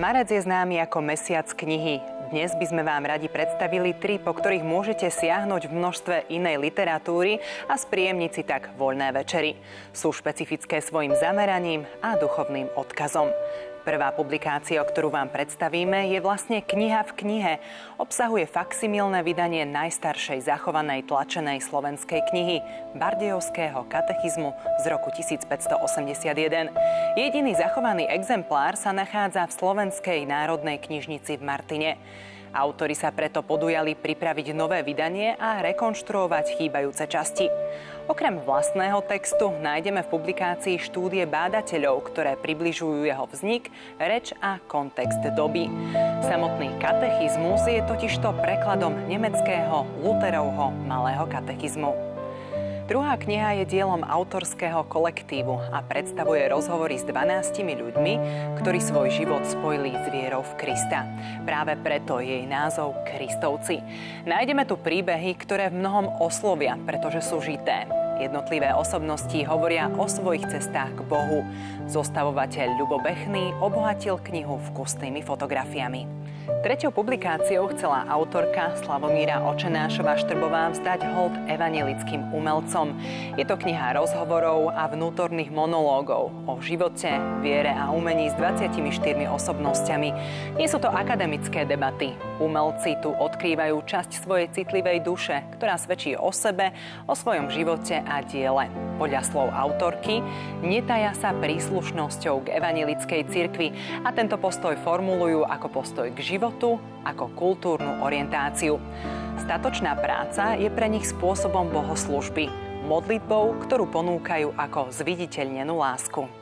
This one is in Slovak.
Marec je známy ako mesiac knihy. Dnes by sme vám radi predstavili 3, po ktorých môžete siahnuť v množstve inej literatúry a spríjemniť si tak voľné večery. Sú špecifické svojim zameraním a duchovným odkazom. Prvá publikácia, ktorú vám predstavíme, je vlastne Kniha v knihe. Obsahuje faksimilné vydanie najstaršej zachovanej tlačenej slovenskej knihy Bardejovského katechizmu z roku 1581. Jediný zachovaný exemplár sa nachádza v Slovenskej národnej knižnici v Martine. Autori sa preto podujali pripraviť nové vydanie a rekonštruovať chýbajúce časti. Okrem vlastného textu nájdeme v publikácii štúdie bádateľov, ktoré približujú jeho vznik, reč a kontext doby. Samotný katechizmus je totižto prekladom nemeckého Lutherovho malého katechizmu. Druhá kniha je dielom autorského kolektívu a predstavuje rozhovory s 12 ľuďmi, ktorí svoj život spojili s vierou v Krista. Práve preto je jej názov Kristovci. Nájdeme tu príbehy, ktoré v mnohom oslovia, pretože sú žité. Jednotlivé osobnosti hovoria o svojich cestách k Bohu. Zostavovateľ Ľubo Bechný obohatil knihu vkusnými fotografiami. Treťou publikáciou chcela autorka Slavomíra Očenášova-Štrbová vzdať hold evanjelickým umelcom. Je to kniha rozhovorov a vnútorných monológov o živote, viere a umení s 24 osobnosťami. Nie sú to akademické debaty. Umelci tu odkrývajú časť svojej citlivej duše, ktorá svedčí o sebe, o svojom živote a diele. Podľa slov autorky netaja sa príslušnosťou k evanjelickej cirkvi a tento postoj formulujú ako postoj k životu, ako kultúrnu orientáciu. Statočná práca je pre nich spôsobom bohoslužby, modlitbou, ktorú ponúkajú ako zviditeľnenú lásku.